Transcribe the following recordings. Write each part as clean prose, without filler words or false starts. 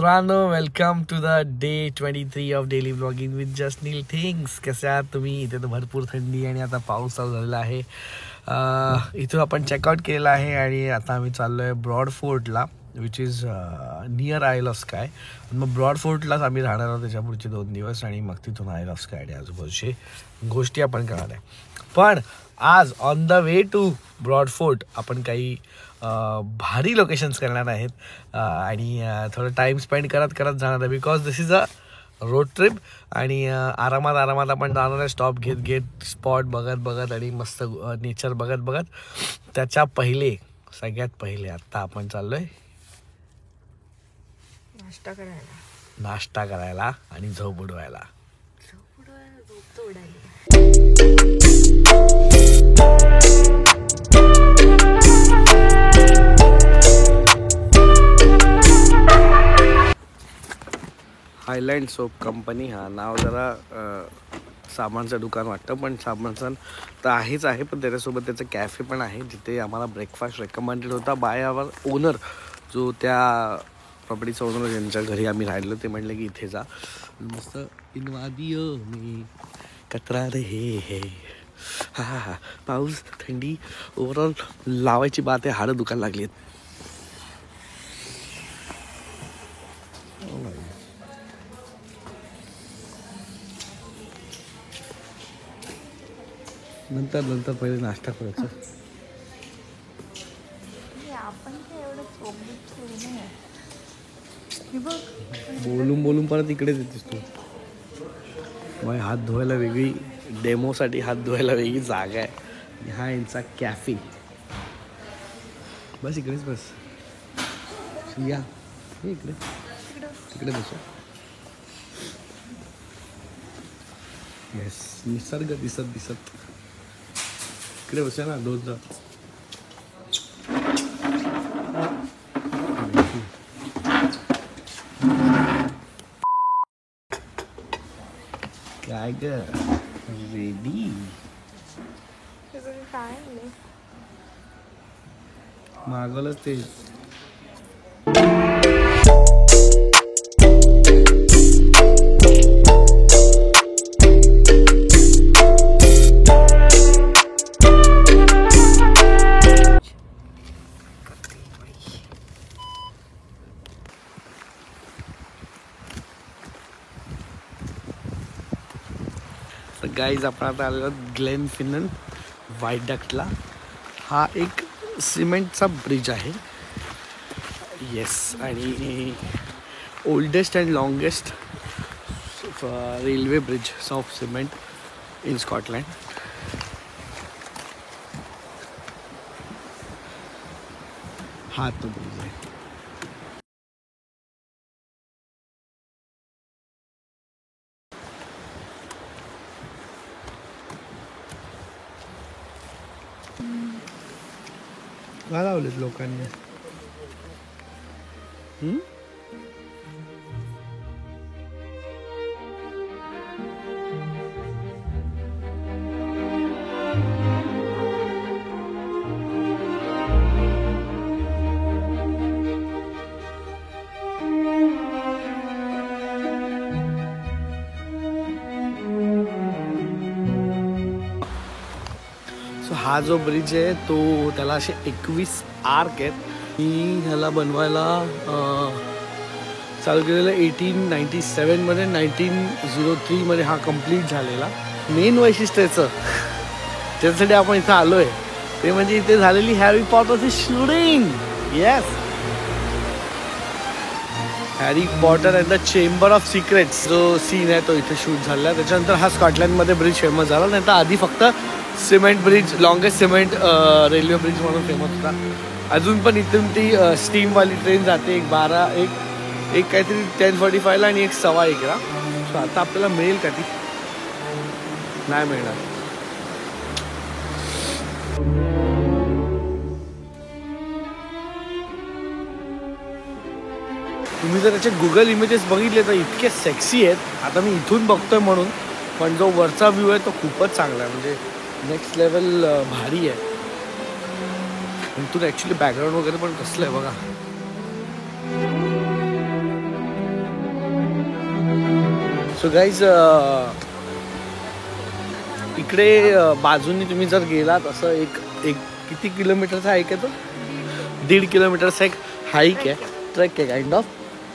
मित्रांनो, welcome to the day 23 of daily blogging with just Neel things. कसे आहात तुम्ही? इथे तर भरपूर थंडी आणि आता पाऊस चालू झालेला आहे. इथून आपण चेकआउट केलेला आहे आणि आता आम्ही चाललो आहे ब्रॉड फोर्टला, which is near Isle of Skye. मग ब्रॉड फोर्टलाच आम्ही राहणार आहोत त्याच्या पुढचे 2 दिवस आणि मग तिथून आयल ऑफ स्काय आणि आजूबाजूची गोष्टी आपण करणार आहे. पण आज on the way to broad fort आपण काही भारी लोकेशन्स करणार आहेत आणि थोडं टाईम स्पेंड करत जाणार आहे. Because this is a road trip आणि आरामात आपण जाणार आहे. स्टॉप घेत स्पॉट बघत आणि मस्त नेचर बघत. त्याच्या सगळ्यात पहिले आत्ता आपण चाललोय नाश्ता करायला आणि झोप उडवायला. Highland soap company. हा नाव जरा सामानचं दुकान वाटतं, पण सामानचं तर आहेच आहे, पण त्याच्यासोबत त्याचं कॅफे पण आहे जिथे आम्हाला ब्रेकफास्ट रेकमेंडेड होता बाय आवर ओनर. जो त्या प्रॉपर्टीचा ओनर ज्यांच्या घरी आम्ही राहिलो ते म्हणले की इथे जा. मस्त इनवादियो मी कचरा रे हे हा पाऊस थंडी ओव्हरऑल लावायची बात आहे. हाडं दुकान लागली आहेत. नंतर पहिले नाश्ता करायचा. बोलून परत इकडेच येतेस तू. मग हात धुवायला वेगळी, डेमोसाठी हात धुवायला वेगळी जागा आहे. हा यांचा कॅफे. बस इकडेच बस. या इकडे तिकडे बसू. येस, निसर्ग दिसत इकडे बसूया ना. दोन जा काय ग रेडी मागवलंच ते. गाईज आपण आता आलेलो ग्लेनफिनन व्हायडक्टला. हा एक सिमेंटचा ब्रिज आहे. येस, आणि oldest and longest railway bridge of cement in Scotland. हा तो ब्रिज आहे. का लावलेत लोकांनी? हा जो ब्रिज आहे तो त्याला असे 21 आर्क आहेत. मी ह्याला बनवायला चालू केलेलं 1897 मध्ये. 1903 मध्ये हा कम्प्लीट झालेला. मेन वैशिष्ट्याचं ज्याच्यासाठी आपण इथं आलोय ते म्हणजे इथे झालेली हॅरी पॉटरची shooting. Yes, Harry Potter and the Chamber of Secrets जो सीन आहे तो इथे शूट झाला. त्याच्यानंतर हा स्कॉटलँडमध्ये ब्रिज फेमस झाला. नाही तर आधी फक्त cement bridge, longest cement railway bridge म्हणून फेमस होता. अजून पण इथून ती स्टीमवाली ट्रेन जाते. एक काहीतरी 10:45 आणि एक 1:15. सो आता आपल्याला मिळेल का ती? नाही मिळणार. तुम्ही जर त्याचे गुगल इमेजेस बघितले तर इतके सेक्सी आहेत. आता मी इथून बघतोय म्हणून, पण जो वरचा व्ह्यू आहे तो खूपच चांगला आहे. म्हणजे नेक्स्ट लेवल भारी आहे. इथून ॲक्च्युली बॅकग्राऊंड वगैरे पण कसलं आहे बघा. सो गाईज इकडे बाजूनी तुम्ही जर गेलात असं एक किती किलोमीटरचा हाईक आहे तो 1.5 किलोमीटरचा एक हाईक आहे, ट्रेक आहे काइंड ऑफ.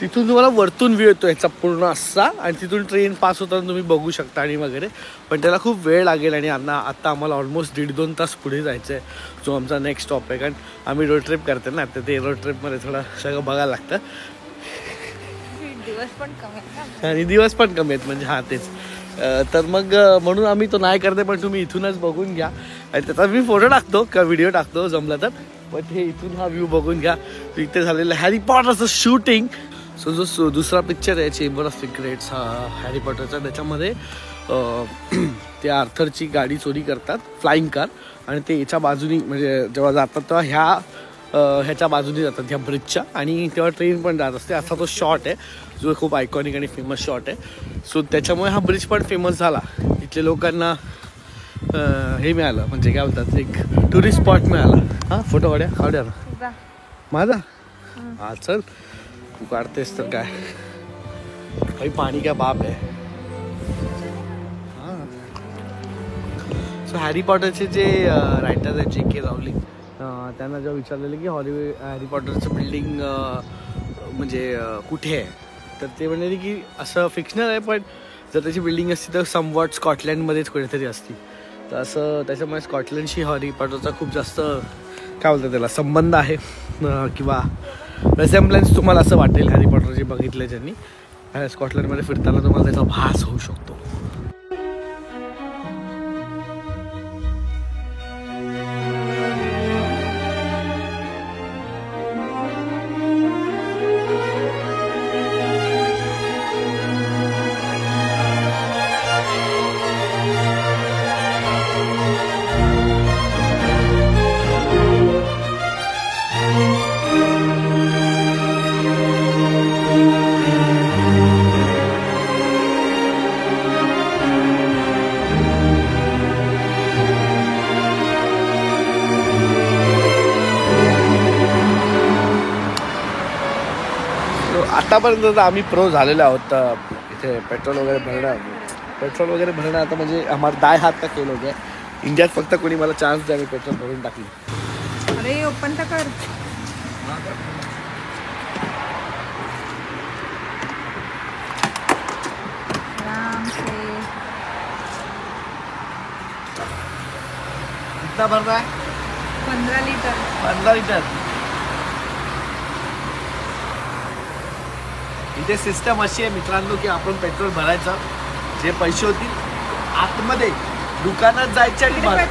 तिथून तुम्हाला वरतून व्ह्यू येतो याचा पूर्ण असा आणि तिथून ट्रेन पास होताना तुम्ही बघू शकता आणि वगैरे. पण त्याला खूप वेळ लागेल आणि आता आम्हाला ऑलमोस्ट 1.5-2 तास पुढे जायचं आहे, जो आमचा नेक्स्ट स्टॉप आहे. कारण आम्ही रोड ट्रिप करतो ना, तर ते रोड ट्रिपमध्ये थोडं सगळं बघायला लागतं आणि दिवस पण कमी आहेत म्हणजे. हां तेच. तर मग म्हणून आम्ही तो नाही करते, पण तुम्ही इथूनच बघून घ्या आणि त्याचा मी फोटो टाकतो का व्हिडिओ टाकतो जमला तर. पण हे इथून हा व्ह्यू बघून घ्या. इथे झालेलं हॅरी पॉटरचं शूटिंग. सो जो दुसरा पिक्चर आहे चेंबर ऑफ सिक्रेट्स हा हॅरी पॉटरचा, त्याच्यामध्ये ते आर्थरची गाडी चोरी करतात, फ्लाइंग कार, आणि ते याच्या बाजूनी म्हणजे जेव्हा जातात तेव्हा ह्याच्या बाजूनी जातात ह्या ब्रिजच्या, आणि तेव्हा ट्रेन पण जात असते. असा तो शॉट आहे जो खूप आयकॉनिक आणि फेमस शॉट आहे. सो त्याच्यामुळे हा ब्रिज पण फेमस झाला. इथल्या लोकांना हे मिळालं म्हणजे काय बोलतात, एक टुरिस्ट स्पॉट मिळाला. हां फोटो काढ्या ना माझा. हा चल तू काढतेस तर काय, काही पाणी काय बाप आहे. हां सो हॅरी पॉटरचे जे रायटर आहेत J.K. रावलिंग, त्यांना जेव्हा विचारलेलं की हॅरी पॉटरचं बिल्डिंग म्हणजे कुठे आहे, तर ते म्हणाले की असं फिक्शनल आहे, पण जर त्याची बिल्डिंग असती तर समवॉट स्कॉटलँडमध्येच कुठेतरी असती. तर असं त्याच्यामुळे स्कॉटलँडशी हॅरी पॉटरचा खूप जास्त काय बोलतात त्याला संबंध आहे किंवा रेसेम्बलन्स तुम्हाला असं वाटेल हॅरी पॉटर जे बघितले ज्यांनी. स्कॉटलँडमध्ये फिरताना तुम्हाला त्याचा भास होऊ शकतो. आतापर्यंत आम्ही प्रो झालेलो आहोत इथे पेट्रोल वगैरे भरणं. आता म्हणजे आम्हाला 10 हात का केलं होतं. इंडियात फक्त कोणी मला चान्स द्या, मी पेट्रोल भरून टाकली. अरे ओपन तर कर. कितना भर रहा है? 15 लीटर. 15 लीटर. इथे सिस्टम अशी आहे मित्रांनो की आपण पेट्रोल भरायचं, जे पैसे होतील आतमध्ये दुकानात जायचे आणि आम्हाला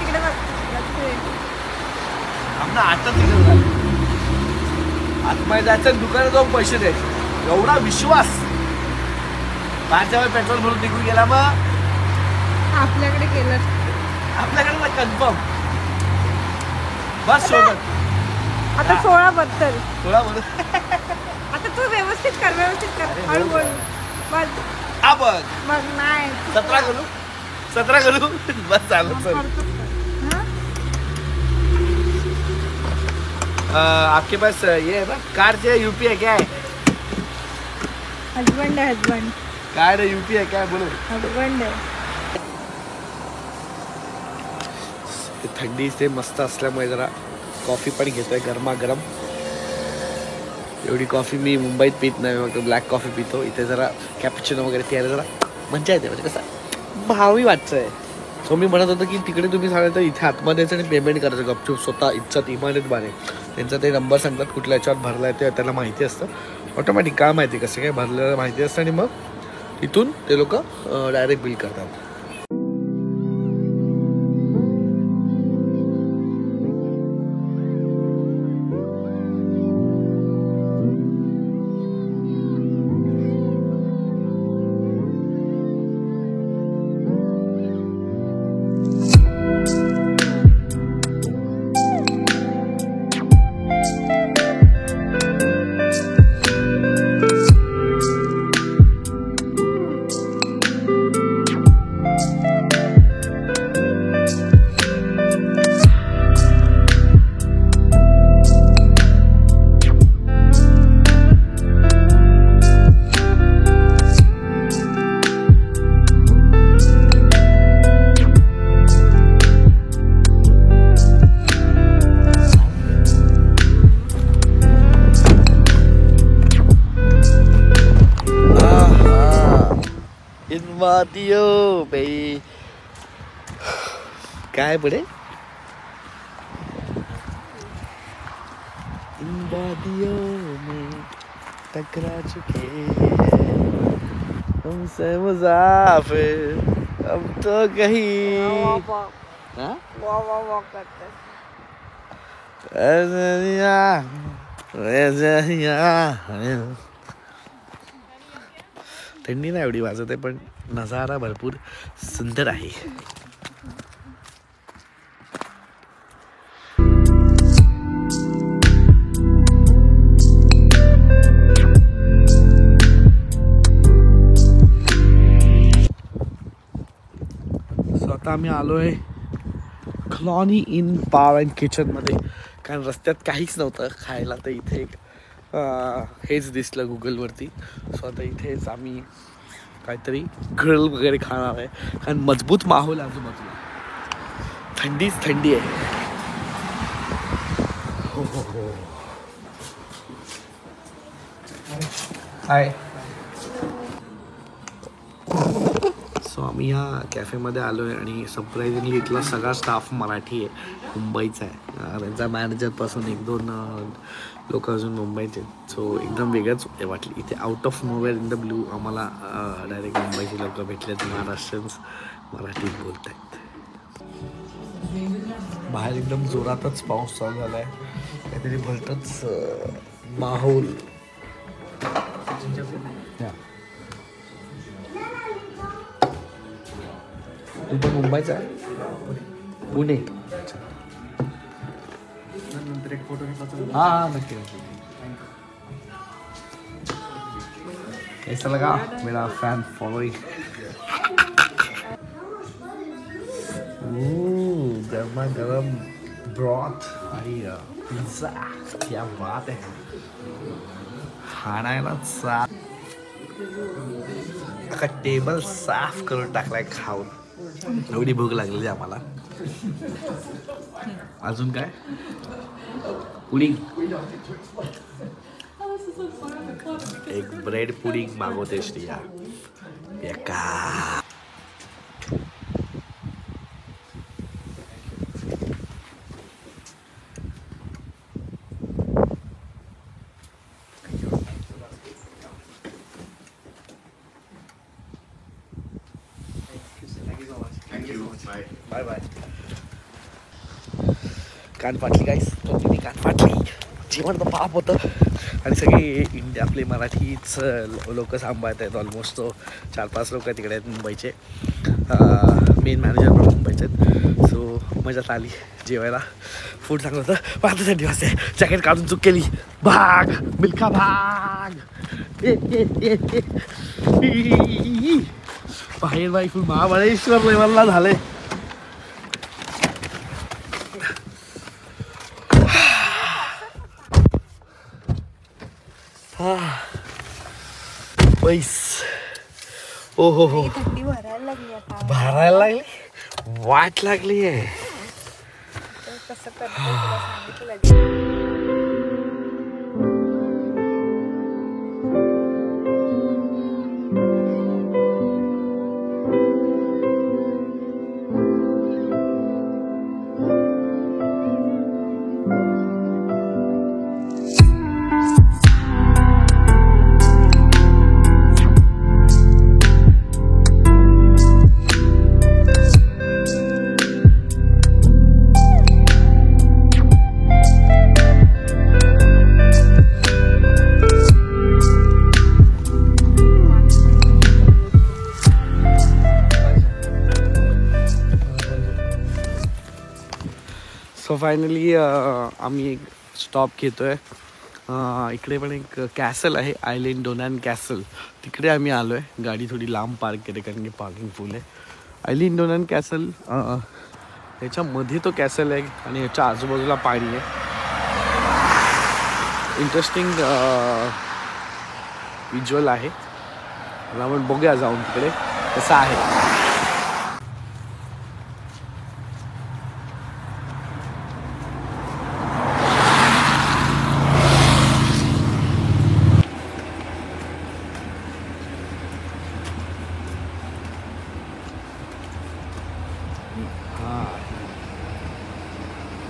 आतमध्ये जायचं आणि दुकानात जाऊन पैसे द्यायचे. एवढा विश्वास माझ्या वेळी पेट्रोल भरून निघून गेला. मग आपल्याकडे केलं, आपल्याकडे कन्फर्म बस सोडत. आता 16 आता तू व्यवस्थित कर हळू बोल. बस नाही 17 करू बस चालू. आपके पास ये है ना कार से UPI क्या है? हस्बैंड कार है UPI क्या है बोलो. हस्बैंड है. थंडी से मस्त असल्यामुळे जरा कॉफी पण घेतोय गरमागरम. एवढी कॉफी मी मुंबईत पित नाही, मग ब्लॅक कॉफी पितो. इथे जरा कॅपुचिनो वगैरे प्यायला जरा मजा येते, म्हणजे कसं भावी वाटतंय. सो मी म्हणत होतो की तिकडे तुम्ही सांगाल तर इथे आतमध्ये आणि पेमेंट करायचं गपचूप स्वतः इच्छात इमानत बाने. त्यांचा ते नंबर सांगतात कुठल्या याच्यावर भरला आहे ते त्यांना माहिती असतं. ऑटोमॅटिक काय माहिती कसं काय भरलेलं माहिती असतं आणि मग तिथून ते लोक डायरेक्ट बिल करतात. बातियों पे काय पुढे इन वादियों में टकरा चुके हमसे मुसाफिर अब तो कहीं हाँ? थंडी नाही एवढी वाजत आहे पण नजारा भरपूर सुंदर आहे. आता आम्ही आलोय क्लॉनी इन बार अँड किचन मध्ये, कारण रस्त्यात काहीच नव्हतं खायला, तर इथे एक हेच दिसलं गुगलवरती. सो आता इथेच आम्ही काहीतरी ग्रिल वगैरे खाणार आहे, कारण मजबूत माहोल आजूबाजूला, थंडीच थंडी आहे. हो हो हो हाय. सो आम्ही ह्या कॅफेमध्ये आलो आहे आणि सरप्राइझिंगली इथला सगळा स्टाफ मराठी आहे, मुंबईचा आहे. त्यांचा मॅनेजरपासून 1-2 लोक अजून मुंबईचे. सो एकदम वेगळंच वाटली इथे. Out of nowhere in the blue आम्हाला डायरेक्ट मुंबईची लोक भेटलेत, महाराष्ट्रीयन्स मराठीत बोलत आहेत. बाहेर एकदम जोरातच पाऊस चालू झाला आहे, काहीतरी भलतंच माहोल. तू पण मुंबईचा आहे? पुणे. नंतर एक फोटो घेतला. हाँ नक्की नक्की. कैसा लगा मेरा फैन फॉलोइंग? गर्मा गर्म ब्रॉथ आणि पिझ्झा, क्या बात आहे. खाण्याला साफ अख्खा टेबल साफ करून टाकलाय खाऊन. एवढी भूक लागलेली आम्हाला. अजून काय? पुडिंग, एक ब्रेड पुडिंग मागवते श्रिया. एका बाय बाय. कान फाटली गाईस, कंटिन्यू कान फाटली. जेवण तर पाप होतं आणि सगळे आपले मराठीच लोक सांभाळत आहेत. ऑलमोस्ट 4-5 लोक तिकडे आहेत मुंबईचे. मेन मॅनेजर पण मुंबईचे आहेत. सो मजाच आली जेवायला. फूड चांगलं होतं. पण आता थंडी वाजते, जॅकेट काढून चूक केली. भाग मिल्खा भाग. बाहेर बाई फुल महाबळेश्वर लेवलला झालंय. पैस ओ हो हो थंडी भरायला लागली आता. भरायला लागली, वाट लागली आहे. कसं करतो सो फायनली आम्ही एक स्टॉप घेतोय. इकडे पण एक कॅसल आहे, आयलँड डोनान कॅसल. तिकडे आम्ही आलो आहे. गाडी थोडी लांब पार्क केली कारण की पार्किंग फुल आहे. आयलँड डोनान कॅसल याच्यामध्ये तो कॅसल आहे आणि याच्या आजूबाजूला पाणी आहे. इंटरेस्टिंग विज्युअल आहे. आपण बघूया जाऊन तिकडे कसं आहे.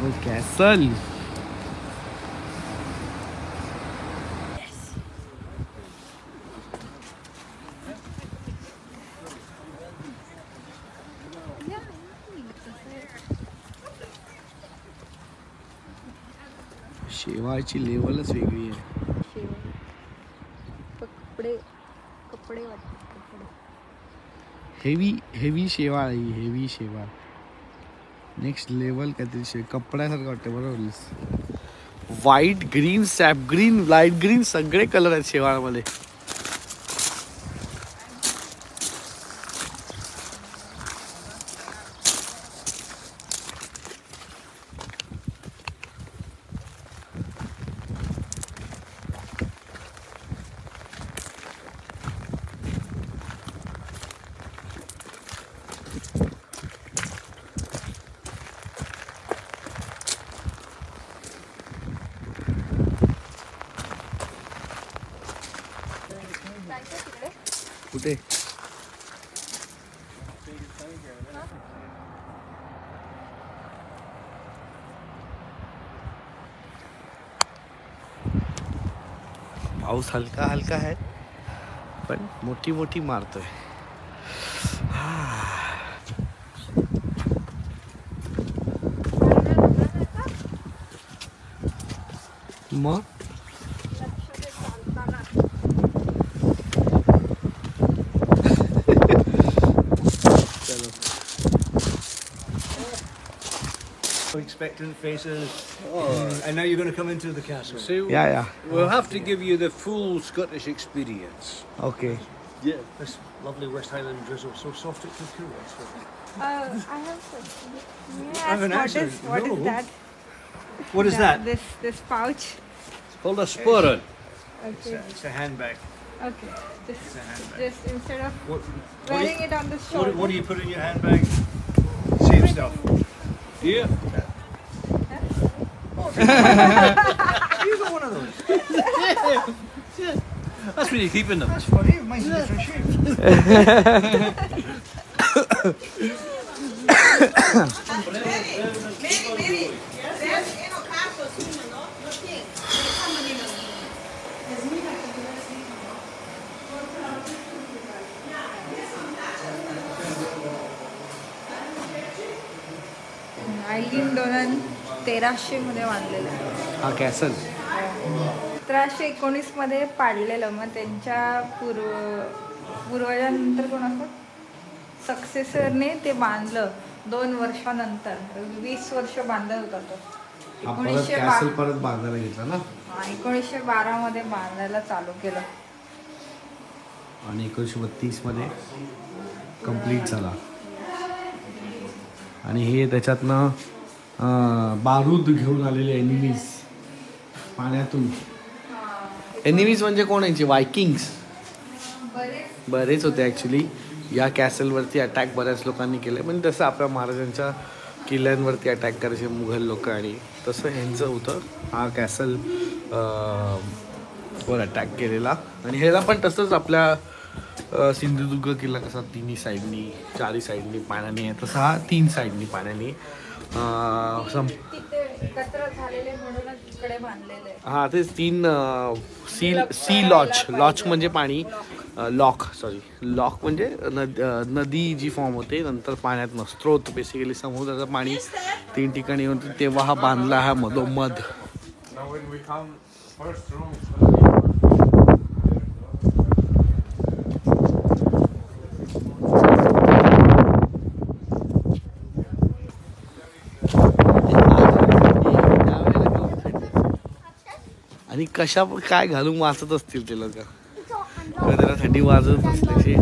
ओ कॅसल. शेवाळची लेवलच वेगळी आहे. कपडे कपडे वाटतात कपडे. हेवी शेवाळ आहे, हेवी शेवाळ. नेक्स्ट लेवल काहीतरी कपड्यासारखं वाटतं. बरोबर. White, green, SAP green, light green सगळे कलर आहेत शेवाळमध्ये. कुठे पाऊस हलका हलका आहे पण मोठी मोठी मारतोय. मग Expectant faces. I know you're going to come into the castle. So yeah. we'll have to give you the full Scottish experience. Okay. Yeah. This lovely West Highland drizzle, so soft it can cool us. I have question. May I have an ask answer. what No. is that? What is that? This pouch. It's called a sporran. Okay. It's a handbag. Okay. It's a handbag. Just instead of What do wearing you, it on the shoulder. what do you put in your handbag? Same stuff. Yeah. You got one of those. That's where you're keeping them. That's funny. Mine's a different shape. आयलिन डोनन 1300 मध्ये बांधलेलं आहे. हा castle 1719 मध्ये पाडलेलं. मग त्यांच्या पूर्वजांनंतर कोण असं सक्सेसरने ते बांधलं 2 वर्षानंतर. 20 वर्ष बांधत होता तो. कॅसल परत बांधायला घेतला ना 1912 मध्ये बांधायला चालू केलं आणि 1932 मध्ये कम्प्लीट झाला. आणि हे त्याच्यातनं बारूद घेऊन आलेले एनिमीज पाण्यातून. एनिमीज म्हणजे कोण यांचे वायकिंग्स बरेच होते ॲक्च्युली. या कॅसलवरती अटॅक बऱ्याच लोकांनी केले. म्हणजे तसं आपल्या महाराजांच्या किल्ल्यांवरती अटॅक करायचे मुघल लोक आणि तसं ह्यांचं होतं. हा कॅसल वर अटॅक केलेला. आणि ह्याला पण तसंच आपल्या सिंधुदुर्ग किल्ला कसा तिन्ही साईडनी 4 साईडनी पाण्याने आहे तसा हा 3 साईडनी पाण्याने तिथे एकत्र झालेले म्हणूनच इकडे बांधलेले आहे. हा तेच 3 सी लॉच म्हणजे पाणी. लॉक म्हणजे नदी जी फॉर्म होते नंतर पाण्यात स्त्रोत बेसिकली समुद्राचं पाणी 3 ठिकाणी होतं तेव्हा हा बांधला हा मधोमध. आणि कशा काय घालून वाचत असतील ते लोक. त्याला थंडी वाजत असते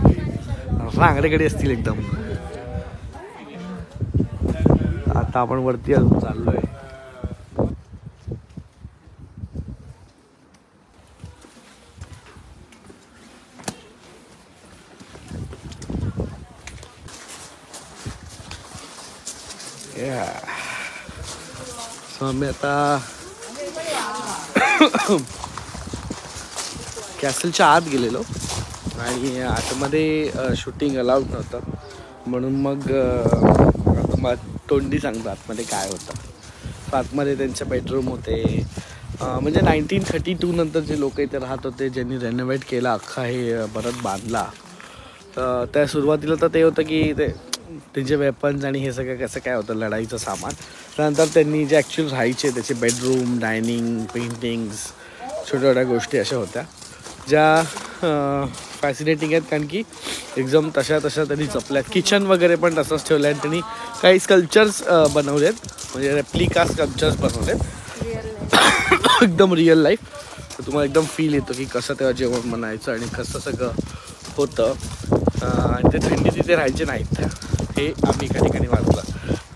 रांगडेकडे असतील एकदम. आता आपण वरती अजून चाललोय. सो आम्ही आता कॅसलच्या आत गेलेलो आणि आतमध्ये शूटिंग अलाउड नव्हतं म्हणून मग आता मला तोंडी सांगतो आतमध्ये काय होतं. आतमध्ये त्यांचे बेडरूम होते. म्हणजे 1932 नंतर जे लोक इथे राहत होते, ज्यांनी रेनोव्हेट केला अख्खा हे परत बांधला, तर त्या सुरुवातीला तर ते होतं की त्यांचे वेपन्स आणि हे सगळं कसं काय होतं लढाईचं सामान. त्यानंतर त्यांनी जे ॲक्च्युअल राहायचे त्याचे बेडरूम, डायनिंग, पेंटिंग्स, छोट्या छोट्या गोष्टी अशा होत्या ज्या फॅसिनेटिंग आहेत, कारण की एकदम तशा त्यांनी जपल्यात. किचन वगैरे पण तसंच ठेवलं आहे. त्यांनी काही स्कल्पचर्स बनवलेत, म्हणजे रेप्लिका स्कल्पचर्स बनवलेत एकदम रिअल लाईफ. तर तुम्हाला एकदम फील येतो की कसं तेव्हा जेवण बनायचं आणि कसं सगळं होतं. आणि ते थंडी तिथे राहायचे नाहीत, हे आम्ही एका ठिकाणी वाचलं.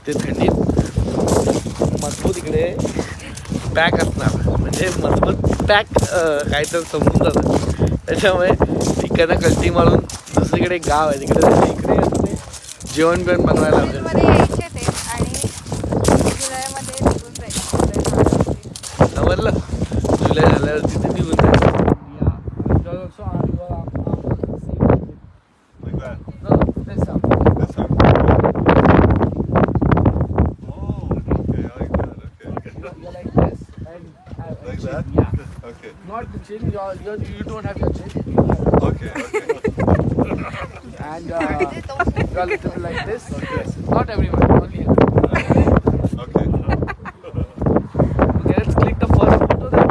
ते थंडीत मजबूत इकडे पॅक असणार, म्हणजे मजबूत पॅक काय तर समजून जातं. त्याच्यामुळे तिकडनं कल्टी मारून दुसरीकडे गाव आहे तिकडे इकडे जेवण बिवण बनवायला आवडलं. जुलै झाल्यावर तिथे निघून जायचं. Not the chin, you don't have your chin. Okay. And you are a little like this. Yes. Not everyone, only you. Okay. Okay, let's click the first photo then.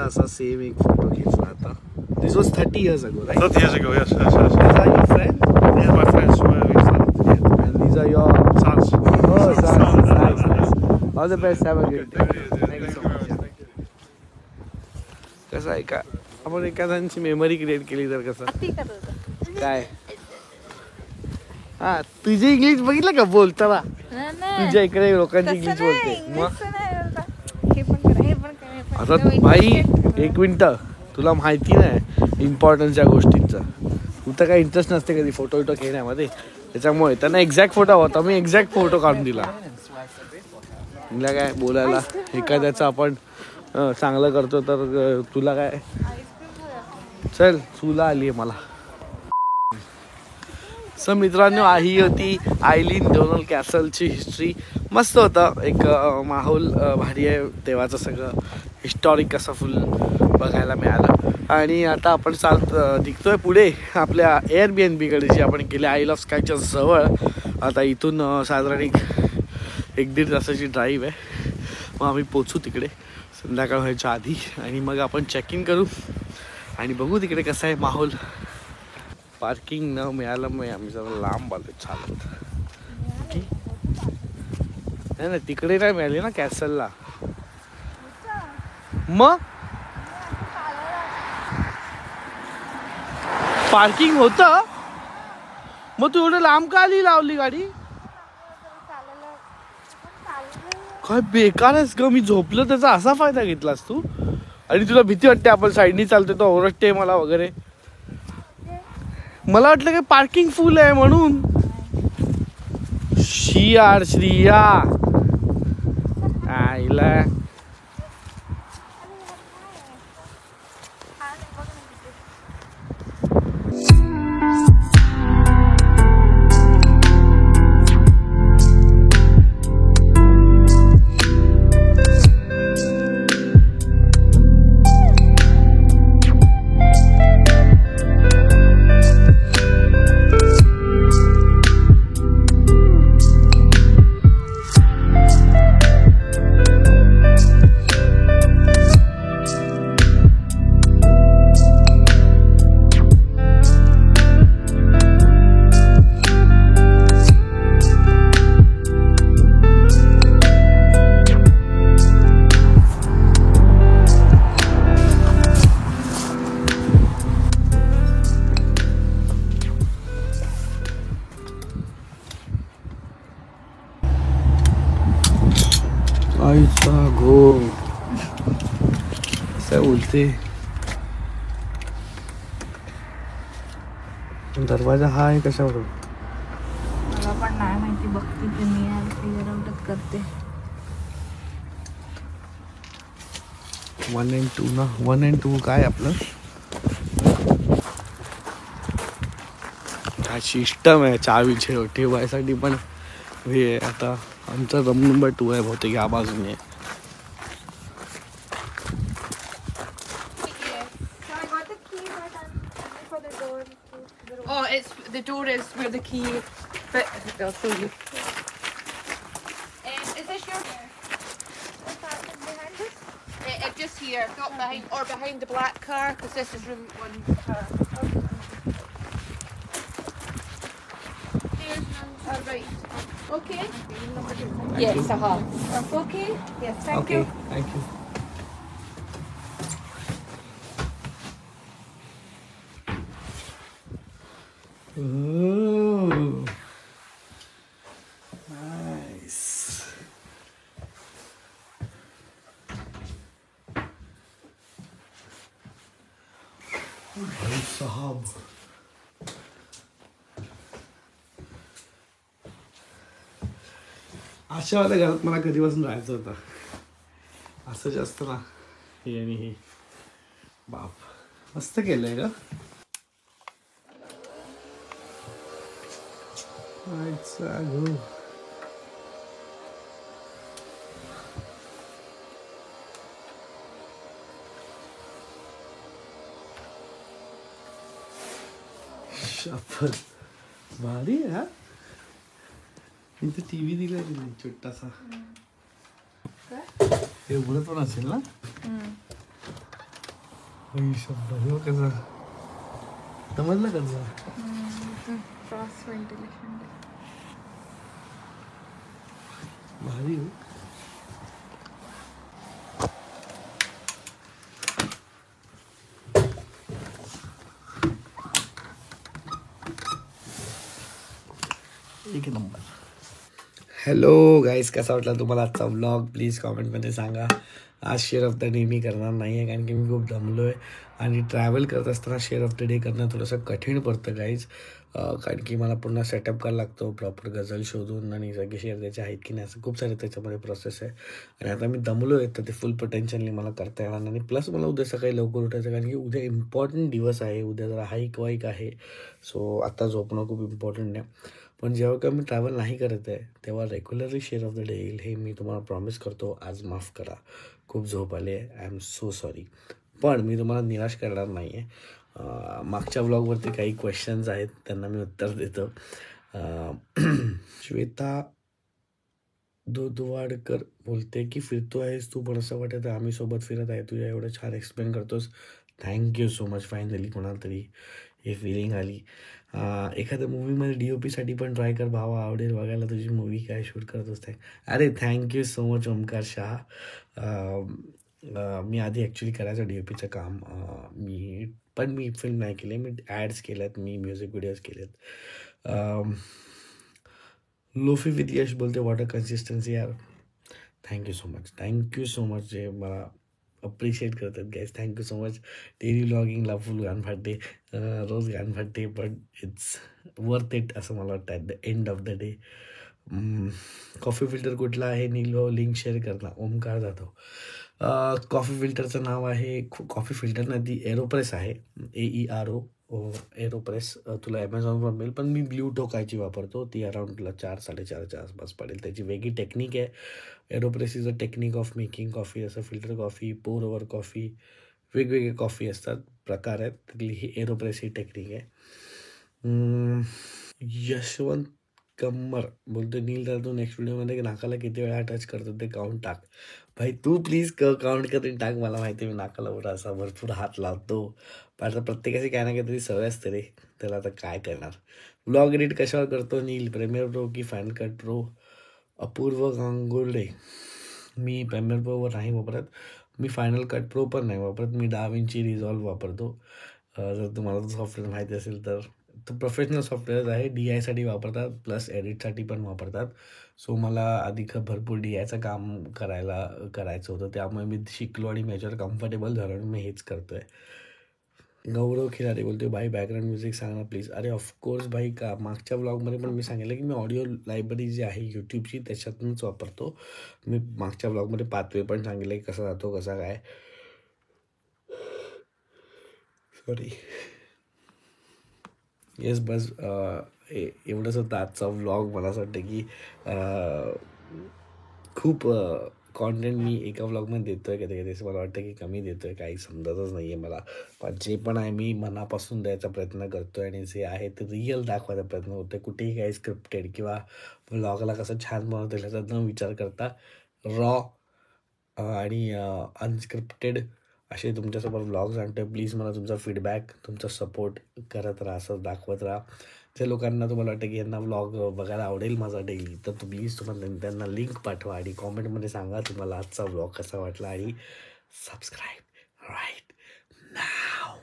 असा सेम एक फोटो घेतला आता. This was 30 years ago, right? 30 years ago, yes. These are your friends? Yeah, my friends were we started together. And these are your Sons. Oh, sons. Nice. All the best. Have a good day. Thank you so much. कसं आहे का आपण एखाद्यांची memory create केली तर कसं काय. हा, तुझी इंग्लिश बघितलं का बोलताना? तुझ्या इकडे लोकांची इंग्लिश बोलते मग. आता भाई एक मिनटं, तुला माहिती नाही इम्पॉर्टन्स या गोष्टींचा. तू तर काही इंटरेस्ट नसते कधी फोटो विटो घेण्यामध्ये, त्याच्यामुळे त्यांना एक्झॅक्ट फोटो होता. मी एक्झॅक्ट फोटो काढून दिला. तुला काय बोलायला, एखाद्याचं आपण चांगलं करतो तर तुला काय. चल तुला आली आहे मला. सो मित्रांनो, ही होती आयलीन डोनल कॅसलची हिस्ट्री. मस्त होतं, एक माहोल भारी आहे. तेव्हाचं सगळं हिस्टॉरिक असं फुल बघायला मिळालं. आणि आता आपण निघतोय पुढे आपल्या एअरबीएनबीकडे, जी आपण केली आईल ऑफ स्कायच्या जवळ. आता इथून साधारण एक दीड तासाची ड्राईव्ह आहे. मग आम्ही पोचू तिकडे संध्याकाळ व्हायच्या आधी, आणि मग आपण चेक इन करू आणि बघू तिकडे कसं आहे माहोल. पार्किंग न मिळालं मग आम्ही जरा लांब आलो चालत. नाही तिकडे नाही मिळाली ना कॅसलला. मग पार्किंग होतं, मग तू एवढं लांब का लावली गाडी? काय बेकार आहेस ग. मी झोपलो त्याचा असा फायदा घेतलास तू. आणि तुला भीती वाटते आपण साईडनी चालतोय तो ओरडते मला वगैरे. मला वाटलं की पार्किंग फुल आहे म्हणून. श्रिया आईला आईचा घो काय बोलते. दरवाजा हा आहे कशावरून मला पण नाही माहिती. बघते ते मी यार फिगर आउटच करते. 1 and 2 ना. 1 and 2 काय आपलं हा सिस्टम आहे चावी ठेवायसाठी पण हे आता आमचा रूम नंबर 2 आहे बहुतेक या बाजूने. Oh, it's the door is where the key fit. I'll show you. Is this your? Just here, not behind or behind the black car, because this is room 1 car. There's none. Right. Okay. Yes, Okay. Yes, thank you. Thank you. Nice. भाई साहब अशावाल्या घरात मला कधीपासून राहायचं होतं. असं जास्त ना हे आणि हे बाप मस्त केलंय का. शपथ भारी आहे हा. इथे टीव्ही दिलाय तिने छोटासा. हे उघडत पण असेल ना. शब्द कसा समजलं कसं क्रॉस व्हेंटिलेशन. भारी हो. एक नंबर. हॅलो गाईज, कसा वाटला तुम्हाला आजचा व्लॉग प्लीज कॉमेंटमध्ये सांगा. आज शेअर ऑफ द डे मी करणार नाही आहे कारण की मी खूप दमलो आहे आणि ट्रॅव्हल करत असताना शेअर ऑफ द डे करणं थोडंसं कठीण पडतं गाईज. कारण की मला पुन्हा सेटअप करायला लागतो प्रॉपर गझल शोधून आणि सगळे शेअर द्यायचे आहेत की नाही असं खूप सारे त्याच्यामध्ये प्रोसेस आहे. आणि आता मी दमलो आहे तर ते फुल पोटेन्शियलनी मला करता येणार नाही. प्लस मला उद्या सकाळी लवकर उठायचं कारण की उद्या इम्पॉर्टंट दिवस आहे. उद्या जरा हाईक वाईक आहे. सो आता झोपणं खूप इम्पॉर्टंट आहे. पण जेव्हा का मी ट्रॅव्हल नाही करत आहे तेव्हा regularly share of the day येईल हे मी तुम्हाला प्रॉमिस करतो. आज माफ करा, खूप झोप आली आहे. I am so sorry. पण मी तुम्हाला निराश करणार नाही आहे. मागच्या व्लॉगवरती काही क्वेश्चन्स आहेत त्यांना मी उत्तर देतो. श्वेता दुवाडकर बोलते की फिरतो आहेस तू पण असं वाटतं आम्ही सोबत फिरत आहे. तुझ्या एवढं छान एक्सप्लेन करतोस. Thank you so much. फायनली कोणाला तरी हे फिलिंग आली. एखाद्या मूवीमध्ये DOPसाठी पण ट्राय कर भावा, आवडेल बघायला तुझी मूवी काय शूट करत असते. अरे thank you so much Omkar Shah. मी आधी ॲक्च्युली करायचं DOPचं काम. मी फिल्म नाही केले. मी ॲड्स केल्यात, मी म्युझिक व्हिडिओज केलेत. लोफी विथ यश बोलते वॉटर कन्सिस्टन्सी यार. थँक्यू सो मच जे मला अप्रिशिएट करतात guys. Thank you so much. Daily व्लॉगिंगला फुल गाण फाटते, रोज गाण फाटते, बट इट्स वर्थ इट असं मला वाटतं at the end of the day. Coffee filter कुठला आहे नीलो, लिंक शेअर करणार. ओमकार जाधव. कॉफी फिल्टरचं नाव आहे, कॉफी फिल्टर नाही ती एरोप्रेस आहे. AERO एरोप्रेस. तुला ॲमेझॉनवर मिळेल पण मी ब्ल्यू टोकायची वापरतो. ती अराउंड तुला 4-4.5च्या आसपास पडेल. त्याची वेगळी टेक्निक आहे. Aeropress is a technique of making coffee. असं filter coffee, pour over coffee, वेगवेगळे कॉफी असतात, प्रकार आहेत. त्यातली ही एरोप्रेस ही टेक्निक आहे. यशवंत कम्मर बोलतो नील दादा तू नेक्स्ट व्हिडिओमध्ये नाकाला किती वेळा टच करतो ते काउंट टाक. भाई तू प्लीज काउंट करून टाक. मला माहिती आहे मी नाकाला उडा असा भरपूर हात लावतो. पण आता प्रत्येकाची काय ना काहीतरी सवय असते रे, त्याला आता काय करणार. व्लॉग एडिट कशावर करतो नील, प्रेमियर प्रो की फायनल कट प्रो. अपूर्व गांगुर्डे. मी प्रेमियर प्रोवर नाही वापरत. मी फायनल कट प्रो पण नाही वापरत. मी DaVinci Resolve वापरतो. जर तुम्हाला सॉफ्टवेअर माहिती असेल तर तो प्रोफेशनल सॉफ्टवेअर आहे. DIसाठी वापरतात प्लस एडिटसाठी पण वापरतात. सो मला आधी भरपूर DIचं काम करायचं होतं त्यामुळे मी शिकलो आणि माझ्यावर कम्फर्टेबल झालो आणि मी हेच करतो आहे. गौरव खिलारे बोलतोय भाई बॅकग्राऊंड म्युझिक सांग ना प्लीज. अरे ऑफकोर्स भाई, का मागच्या ब्लॉगमध्ये पण मी सांगितलं की मी ऑडिओ लायब्ररी जी आहे यूट्यूबची त्याच्यातूनच वापरतो. मी मागच्या ब्लॉगमध्ये पाचवे पण सांगितलं की कसा जातो कसा काय. सॉरी. येस बस एवढंच होतं आजचा व्लॉग. मला असं वाटतं की खूप कॉन्टेंट मी एका व्लॉगमध्ये देतो आहे, कधी कधी मला वाटतं की कमी देतो आहे, काही समजतच नाही आहे मला. पण जे पण आहे मी मनापासून द्यायचा प्रयत्न करतो आहे आणि जे आहे ते रिअल दाखवायचा प्रयत्न होतो आहे. कुठेही काही स्क्रिप्टेड किंवा व्लॉगला कसं छान बनवता येईल याचा न विचार करता रॉ आणि अनस्क्रिप्टेड असे तुमच्यासोबत व्लॉग्स आणतो. प्लीज मला तुमचा फीडबॅक, तुमचा सपोर्ट करत राहा, असं दाखवत राहा. ज्या लोकांना तुम्हाला वाटतं की यांना व्लॉग बघायला आवडेल माझा डेली, तर प्लीज तुम्हाला त्यांना लिंक पाठवा आणि कॉमेंटमध्ये सांगा तुम्हाला आजचा व्लॉग कसा वाटला आणि सबस्क्राईब राईट नाव.